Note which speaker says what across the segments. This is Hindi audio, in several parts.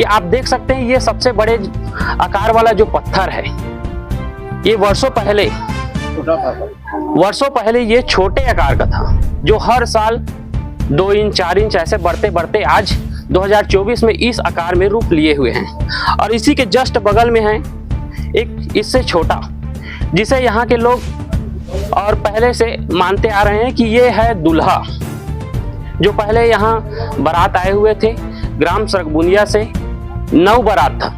Speaker 1: कि आप देख सकते हैं ये सबसे बड़े आकार वाला जो पत्थर है, ये वर्षों पहले ये छोटे आकार का था, जो हर साल 2 इंच 4 इंच ऐसे बढ़ते बढ़ते आज 2024 में इस आकार में रूप लिए हुए हैं। और इसी के जस्ट बगल में है एक इससे छोटा, जिसे यहाँ के लोग और पहले से मानते आ रहे हैं कि ये है दूल्हा, जो पहले यहाँ बारात आए हुए थे। ग्राम सरगुनिया से 9 बारात था।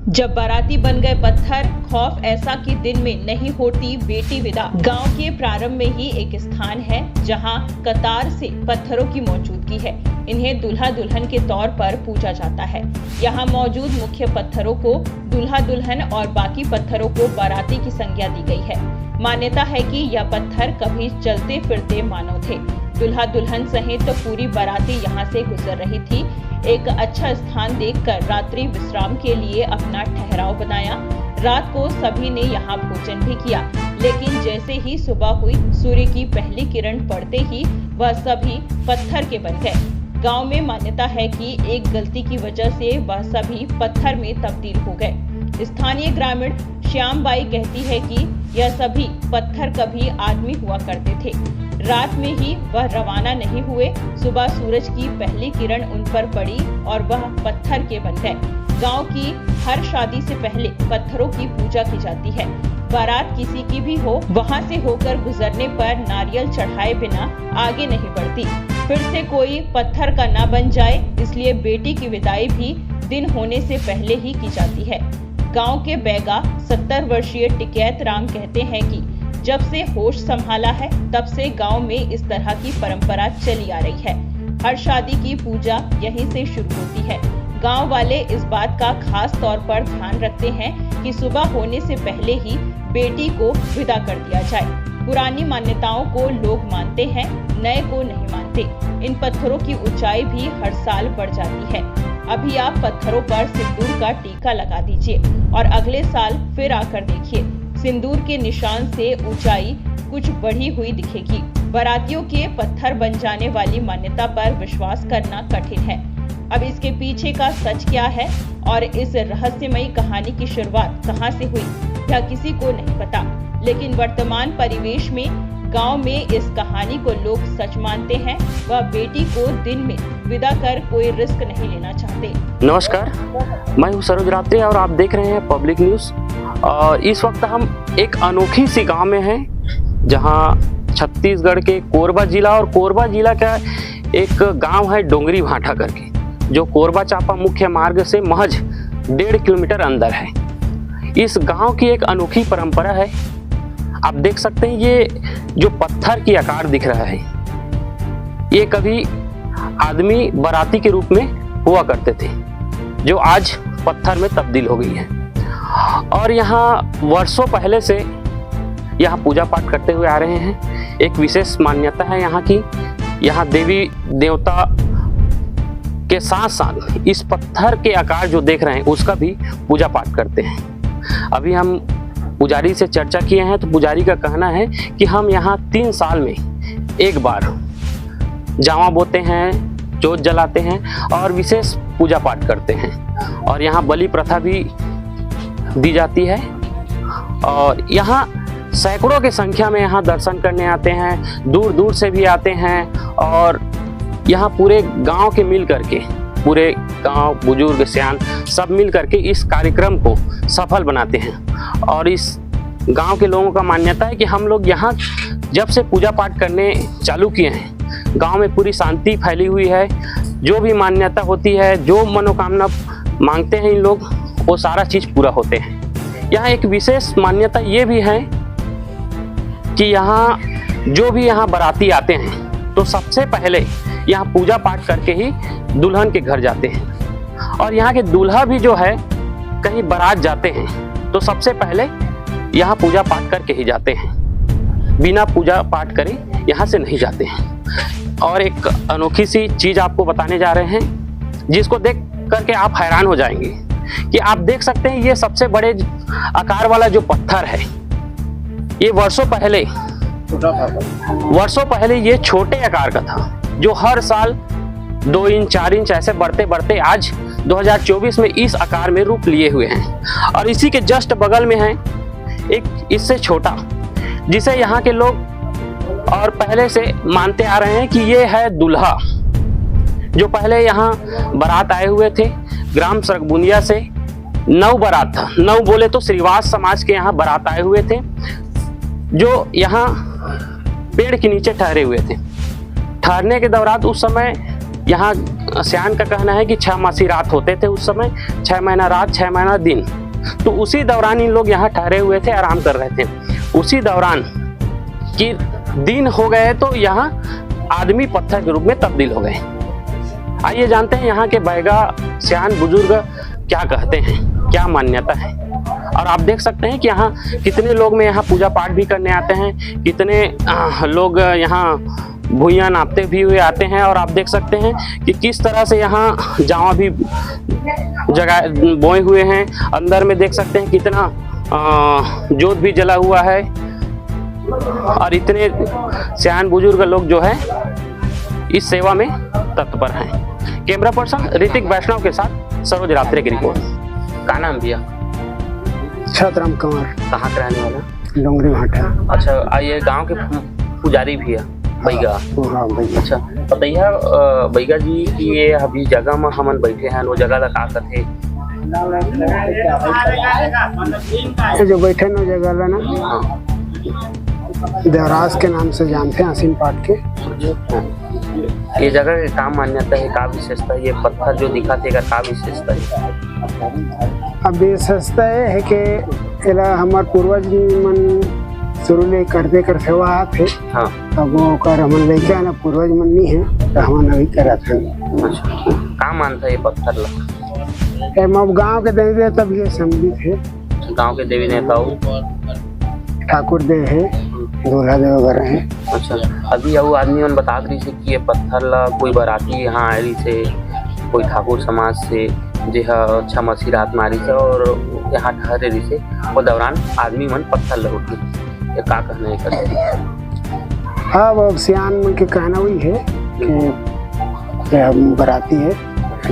Speaker 2: जब बाराती बन गए पत्थर, खौफ ऐसा कि दिन में नहीं होती बेटी विदा। गांव के प्रारंभ में ही एक स्थान है जहां कतार से पत्थरों की मौजूदगी है। इन्हें दूल्हा दुल्हन के तौर पर पूजा जाता है। यहां मौजूद मुख्य पत्थरों को दूल्हा दुल्हन और बाकी पत्थरों को बाराती की संज्ञा दी गई है। मान्यता है कि यह पत्थर कभी चलते फिरते मानव थे। दूल्हा दुल्हन सहित पूरी बाराती यहाँ से गुजर रही थी। एक अच्छा स्थान देखकर रात्रि विश्राम के लिए अपना ठहराव बनाया। रात को सभी ने यहाँ भोजन भी किया, लेकिन जैसे ही सुबह हुई, सूर्य की पहली किरण पड़ते ही वह सभी पत्थर के बन गए। गांव में मान्यता है कि एक गलती की वजह से वह सभी पत्थर में तब्दील हो गए। स्थानीय ग्रामीण श्याम बाई कहती है कि यह सभी पत्थर कभी आदमी हुआ करते थे। रात में ही वह रवाना नहीं हुए। सुबह सूरज की पहली किरण उन पर पड़ी और वह पत्थर के बन गए। गांव की हर शादी से पहले पत्थरों की पूजा की जाती है। बारात किसी की भी हो, वहां से होकर गुजरने पर नारियल चढ़ाए बिना आगे नहीं बढ़ती। फिर से कोई पत्थर का न बन जाए, इसलिए बेटी की विदाई भी दिन होने से पहले ही की जाती है। गांव के बैगा 70 वर्षीय टिकैत राम कहते हैं कि जब से होश संभाला है, तब से गांव में इस तरह की परंपरा चली आ रही है। हर शादी की पूजा यहीं से शुरू होती है। गांव वाले इस बात का खास तौर पर ध्यान रखते हैं कि सुबह होने से पहले ही बेटी को विदा कर दिया जाए। पुरानी मान्यताओं को लोग मानते हैं, नए को नहीं मानते। इन पत्थरों की ऊंचाई भी हर साल बढ़ जाती है। अभी आप पत्थरों पर सिंदूर का टीका लगा दीजिए और अगले साल फिर आकर देखिए, सिंदूर के निशान से ऊंचाई कुछ बढ़ी हुई दिखेगी। बारातियों के पत्थर बन जाने वाली मान्यता पर विश्वास करना कठिन है। अब इसके पीछे का सच क्या है और इस रहस्यमयी कहानी की शुरुआत कहां से हुई, यह किसी को नहीं पता। लेकिन वर्तमान परिवेश में गांव में इस कहानी को लोग सच मानते हैं। वह बेटी को दिन में विदा कर कोई रिस्क नहीं लेना चाहते।
Speaker 1: नमस्कार, मैं हूँ सरोज रात्रि और आप देख रहे हैं पब्लिक न्यूज। और इस वक्त हम एक अनोखी सी गांव में हैं, जहां छत्तीसगढ़ के कोरबा जिला और कोरबा जिला का एक गांव है डोंगरी भाटा करके, जो कोरबा चांपा मुख्य मार्ग से महज 1.5 किलोमीटर अंदर है। इस गांव की एक अनोखी परंपरा है। आप देख सकते हैं ये जो पत्थर की आकार दिख रहा है, ये कभी आदमी बाराती के रूप में हुआ करते थे, जो आज पत्थर में तब्दील हो गई है। और यहाँ वर्षों पहले से यहाँ पूजा पाठ करते हुए आ रहे हैं। एक विशेष मान्यता है यहाँ की। यहाँ देवी देवता के साथ साथ इस पत्थर के आकार जो देख रहे हैं उसका भी पूजा पाठ करते हैं। अभी हम पुजारी से चर्चा किए हैं, तो पुजारी का कहना है कि हम यहाँ 3 साल में एक बार जावा बोते हैं, जोत जलाते हैं और विशेष पूजा पाठ करते हैं। और यहाँ बलि प्रथा भी दी जाती है। और यहाँ सैकड़ों की संख्या में यहाँ दर्शन करने आते हैं, दूर दूर से भी आते हैं। और यहाँ पूरे गांव के मिल करके, पूरे गांव बुजुर्ग सियान सब मिल करके इस कार्यक्रम को सफल बनाते हैं। और इस गांव के लोगों का मान्यता है कि हम लोग यहाँ जब से पूजा पाठ करने चालू किए हैं, गांव में पूरी शांति फैली हुई है। जो भी मान्यता होती है, जो मनोकामना मांगते हैं इन लोग, वो सारा चीज़ पूरा होते हैं। यहाँ एक विशेष मान्यता ये भी है कि यहाँ जो भी यहाँ बाराती आते हैं, तो सबसे पहले यहाँ पूजा पाठ करके ही दुल्हन के घर जाते हैं। और यहाँ के दूल्हा भी जो है, कहीं बारात जाते हैं तो सबसे पहले यहाँ पूजा पाठ करके ही जाते हैं, बिना पूजा पाठ करे यहाँ से नहीं जाते हैं। और एक अनोखी सी चीज़ आपको बताने जा रहे हैं, जिसको देख करके आप हैरान हो जाएंगे। कि आप देख सकते हैं ये सबसे बड़े आकार वाला जो पत्थर है, ये वर्षों पहले
Speaker 3: छोटा था।
Speaker 1: वर्षों पहले ये छोटे आकार का था, जो हर साल 2 इंच 4 इंच ऐसे बढ़ते बढ़ते आज 2024 में इस आकार में रूप लिए हुए हैं। और इसी के जस्ट बगल में है एक इससे छोटा, जिसे यहाँ के लोग और पहले से मानते आ रहे हैं कि ये है दूल्हा, जो पहले यहाँ बारात आए हुए थे ग्राम सरगुंदिया से। 9 बारात था, 9 बोले तो श्रीवास समाज के यहाँ बारात आए हुए थे, जो यहाँ पेड़ के नीचे ठहरे हुए थे। ठहरने के दौरान उस समय यहाँ सियान का कहना है कि 6 मासी रात होते थे उस समय, 6 महीना रात 6 महीना दिन। तो उसी दौरान इन लोग यहाँ ठहरे हुए थे, आराम कर रहे थे। उसी दौरान कि दिन हो गए तो यहाँ आदमी पत्थर के रूप में तब्दील हो गए। आइए जानते हैं यहाँ के बैगा सियान बुजुर्ग क्या कहते हैं, क्या मान्यता है। और आप देख सकते हैं कि यहाँ कितने लोग में यहाँ पूजा पाठ भी करने आते हैं, कितने लोग यहाँ भुइयां नापते भी हुए आते हैं। और आप देख सकते हैं कि किस तरह से यहाँ जावा भी जगह बोए हुए हैं। अंदर में देख सकते हैं कितना जोत भी जला हुआ है। और इतने सियान बुजुर्ग लोग जो है इस सेवा में तत्पर हैं। कैमरा पर्सन ऋतिक वैष्णव के साथ सरोज रात्रे की रिपोर्ट। का नाम भैया?
Speaker 3: छतराम कंवर,
Speaker 1: कहाँ के रहने वाला?
Speaker 3: डोंगरी भाटा।
Speaker 1: अच्छा, ये गांव के पुजारी भी है बैगा?
Speaker 3: हाँ भैया।
Speaker 1: अच्छा, बताइए बैगा जी कि ये अभी जगह में हमन बैठे हैं, वो जगह का कथे?
Speaker 3: ये जो बैठे न जगह ला ना, देवराज के नाम से जानते हैं, आसीन पाठ के।
Speaker 1: ये जगह के काम मान्यता है, का विशेषता है? ये पत्थर जो दिखा थे का विशेषता है?
Speaker 3: अब विशेषता ये है कि एला हमार पूर्वज मन शुरू ले करते कर सेवा थे।
Speaker 1: हाँ।
Speaker 3: अब वो कर हमन लेके आना पूर्वज मन नहीं है तो हमन अभी करत हैं।
Speaker 1: अच्छा, का मानता है ये पत्थर ला?
Speaker 3: अब गाँव के देवी देवता भी सम्मिलित है।
Speaker 1: गांव के देवी नेताओं
Speaker 3: ठाकुर देव है, दूल्हा देव वगैरह है।
Speaker 1: अच्छा, अभी वो आदमी मन बता रही से कि ये पत्थर ला कोई बाराती यहाँ आई से, कोई ठाकुर समाज से जे 6 मासी रात मारी से और यहाँ ठहरे रही से, वो दौरान आदमी मन पत्थर ला उठी। ये का कहना है करते?
Speaker 3: हाँ, वो सियान मन के कहना वही है कि बाराती है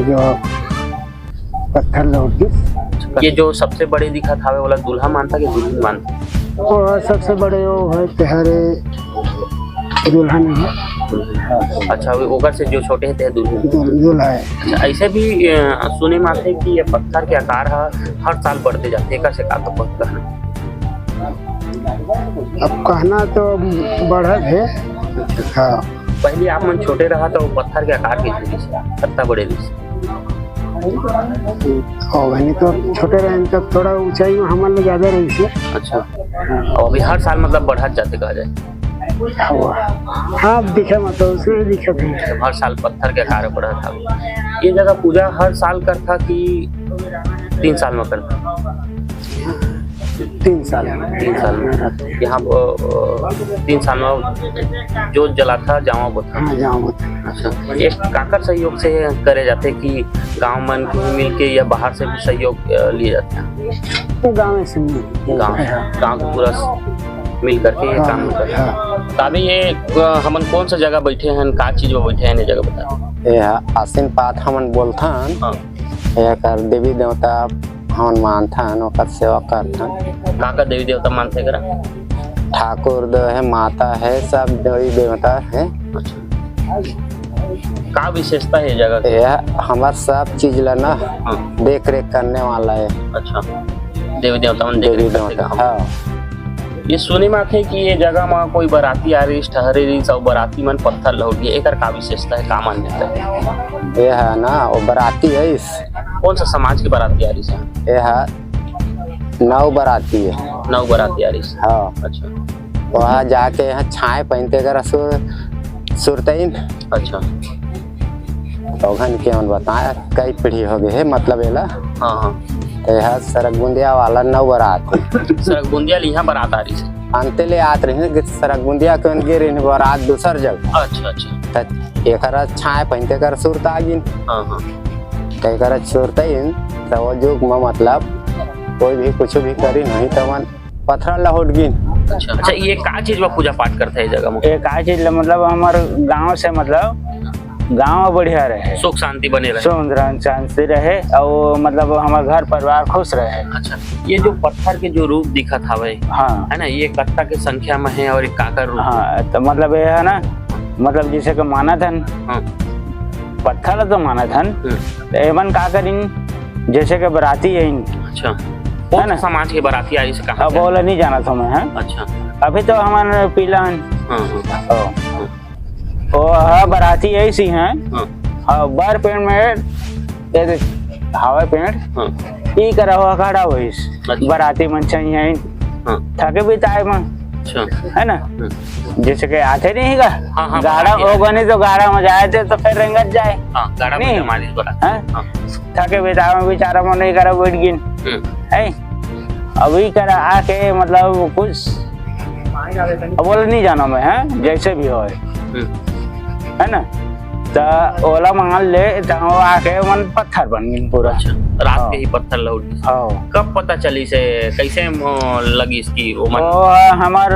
Speaker 3: जो पत्थर लौट।
Speaker 1: ये जो सबसे बड़े दिखा था वाला दूल्हा मानता कि दुल्हन मानता?
Speaker 3: वो सबसे बड़े वो है तिहारे दूल्हा नहीं है।
Speaker 1: अच्छा, ओकर से जो छोटे थे दुल्हन?
Speaker 3: दूल्हा है।
Speaker 1: अच्छा, ऐसे भी सुने में आते कि ये पत्थर के आकार हर साल बढ़ते जाते हैं, कैसे का तो कहना?
Speaker 3: अब कहना तो बढ़त है। हाँ,
Speaker 1: पहले आप मन छोटे रहा तो पत्थर के आकार के कितना बड़े रही?
Speaker 3: तो छोटे रहे तब थोड़ा ऊंचाई में हमारे लिए ज्यादा रही से।
Speaker 1: अच्छा, और अभी हर साल मतलब बढ़त जाते कहा जाए?
Speaker 3: हाँ, दिखे मतलब उसमें दिखे थे।
Speaker 1: हर साल पत्थर के आकार बढ़ा था। ये जगह पूजा हर साल करता कि 3 साल में करता?
Speaker 3: 3 साल।
Speaker 1: 3 साल में यहाँ 3 साल में जो जला था जावा बोता?
Speaker 3: हाँ, जावा बोता।
Speaker 1: अच्छा, एक काकर सहयोग से करे जाते कि गांव मन के मिल के या बाहर से भी सहयोग लिए जाते हैं?
Speaker 3: तो गाँव से
Speaker 1: गाँव के पूरा मिल करके ये काम करते हैं। तो अभी ये हमन कौन सा जगह बैठे हैं, का चीज में बैठे हैं, ये जगह बता?
Speaker 4: ये आसीन पाठ हमन बोलथन।
Speaker 1: हाँ।
Speaker 4: ये कर देवी देवता हमन मानथन, ओकर सेवा करथन।
Speaker 1: का देवी देवता मानते करा?
Speaker 4: ठाकुर दो है, माता है, सब देवी देवता है।
Speaker 1: का विशेषता है जगह की?
Speaker 4: यह हमार सब चीज ला ना देख रेख करने वाला है।
Speaker 1: अच्छा, देवी देवता मन
Speaker 4: देवी देवता। हाँ,
Speaker 1: ये सुने में आते कि ये जगह में कोई बाराती आ रही ठहरे रही सब बाराती मन पत्थर लौट गए, एक का विशेषता है, का मान्यता है?
Speaker 4: ये है ना वो बाराती है। इस
Speaker 1: कौन सा समाज की बाराती आ रही है?
Speaker 4: ये है 9 बाराती है।
Speaker 1: 9 बाराती आ रही है।
Speaker 4: हाँ।
Speaker 1: अच्छा,
Speaker 4: वहाँ जाके यहाँ छाए पहनते कर सुरतैन।
Speaker 1: अच्छा,
Speaker 4: तो के मन बताया कई पीढ़ी हो गई है मतलब एला।
Speaker 1: हाँ हाँ।
Speaker 4: यह सरगुंदिया वाला 9 बारात।
Speaker 1: सरगुंदिया यहाँ बारात आ रही है?
Speaker 4: अंते ले आत रही सरगुंदिया के गिर बारात दूसर जगह।
Speaker 1: अच्छा अच्छा।
Speaker 4: एक छाए पहनते कर सुरत आ गिन।
Speaker 1: हाँ हाँ।
Speaker 4: कई कर सुरतैन तो वो जुग में मतलब कोई भी कुछ भी करी नहीं तो मन पत्थर लहोट गिन।
Speaker 1: अच्छा ये का चीज में पूजा पाठ करते हैं जगह में?
Speaker 5: एक आ चीज मतलब हमारे गांव से मतलब गांव बढ़िया रहे,
Speaker 1: सुख शांति बने रहे।
Speaker 5: सुख शांति रहे और मतलब हमारे घर परिवार खुश रहे।
Speaker 1: अच्छा ये जो पत्थर के जो रूप दिखा था भाई,
Speaker 5: हाँ
Speaker 1: है ना, ये कत्ता के संख्या में है और एक काकर रूप?
Speaker 5: हाँ तो मतलब ये है ना, मतलब जैसे कि माना थन
Speaker 1: हाँ।
Speaker 5: पत्थर तो माना थन तो एमन का करिन जैसे कि बराती है।
Speaker 1: अच्छा कौन समाज के बराती आई से कहा?
Speaker 5: अब बोला नहीं जाना था मैं। हाँ
Speaker 1: अच्छा
Speaker 5: अभी तो हमारे पीलान
Speaker 1: हाँ
Speaker 5: हाँ बराती ऐसी हैं
Speaker 1: हाँ
Speaker 5: बार पेड़ में हवा पेड़
Speaker 1: हाँ
Speaker 5: ई करा हुआ खड़ा हुई बराती मन चाहिए
Speaker 1: हाँ
Speaker 5: थके भी ताए में,
Speaker 1: अच्छा
Speaker 5: है ना, जैसे कि आते नहीं का
Speaker 1: हाँ, हाँ,
Speaker 5: गाड़ा होगा नहीं तो गाड़ा में जाए थे तो फिर रेंगत जाए।
Speaker 1: हाँ गाड़ा में हमारी बारात।
Speaker 5: हाँ थके भी ताए में बेचारा मन नहीं करा बैठ गिन है अभी करा आके मतलब कुछ बोले नहीं जाना मैं है जैसे भी हो है ना, तो ओला मान ले तो आके मन पत्थर बन गई पूरा।
Speaker 1: अच्छा रात के ही पत्थर लौट?
Speaker 5: हाँ
Speaker 1: कब पता चली से कैसे लगी इसकी उम्र?
Speaker 5: वो हमार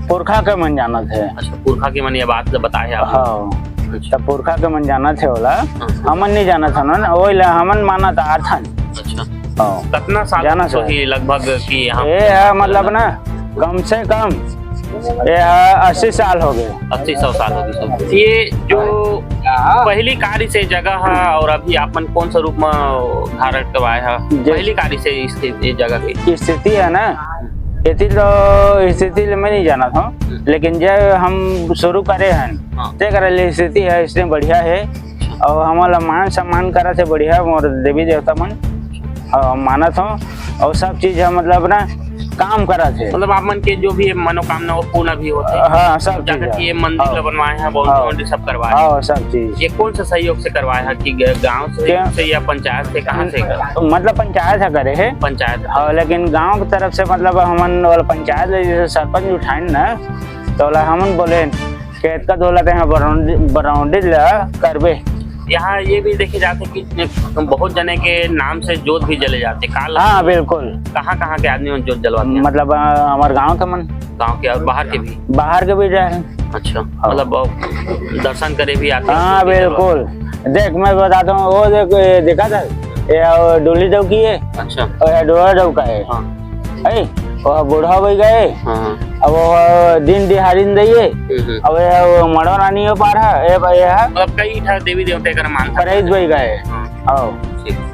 Speaker 5: पुरखा के मन जाना थे।
Speaker 1: अच्छा पुरखा के मन ये बात से बताया आपने?
Speaker 5: हाँ
Speaker 1: अच्छा
Speaker 5: तो पुरखा के मन जाना थे ओला, हमन नहीं जाना था ना वो हमन माना था आर्थन।
Speaker 1: अच्छा
Speaker 5: हाँ
Speaker 1: कितना साल
Speaker 5: जाना
Speaker 1: तो
Speaker 5: सर।
Speaker 1: ही लगभग कि यहाँ
Speaker 5: ये है मतलब ना कम से कम ये 80 साल हो गए।
Speaker 1: 80-100 साल हो गए। ये जो पहली कार्य से जगह है और अभी आपन कौन सा रूप में धारण करवाए है? पहली कार्य से इस जगह की
Speaker 5: स्थिति है ना, इतनी तो स्थिति में नहीं जाना था लेकिन जब हम शुरू करे हैं ते करे स्थिति है इसने बढ़िया है और हमारा मान सम्मान करा थे बढ़िया और देवी देवता मन माना था और सब चीज है मतलब ना काम करा थे,
Speaker 1: मतलब आप मन के जो भी मनोकामना वो पूर्ण भी होते हैं।
Speaker 5: हाँ सब चीज
Speaker 1: जाकर ये मंदिर बनवाए हैं, बाउंड्री सब करवाए हैं।
Speaker 5: हाँ सब चीज।
Speaker 1: ये कौन सा सहयोग से करवाया है कि गांव से या पंचायत से, कहाँ से?
Speaker 5: मतलब पंचायत है करे है
Speaker 1: पंचायत।
Speaker 5: हाँ लेकिन गांव की तरफ से मतलब हमन वाला पंचायत जैसे सरपंच उठाइन ना तो हमन बोले खेत का दौलत है बराउंडी करबे।
Speaker 1: यहाँ ये भी देखे जाते कि बहुत जने के नाम से जोत भी जले जाते काल।
Speaker 5: हाँ बिल्कुल।
Speaker 1: कहाँ के आदमी जोत जलवाते हैं?
Speaker 5: मतलब हमारे गांव का मन,
Speaker 1: गांव के और बाहर के भी?
Speaker 5: बाहर के भी जाए।
Speaker 1: अच्छा मतलब दर्शन करे भी आते हैं?
Speaker 5: हाँ बिल्कुल। देख मैं बताता हूँ वो देखा था ये डोली डव की है।
Speaker 1: अच्छा
Speaker 5: और डोला डव का है वो बूढ़ा भी गए अब वो दिन दिहाड़ीन दिए अब मड़ो रानी हो पा रहा है
Speaker 1: मतलब कई देवी देवते का मान
Speaker 5: भाई गए।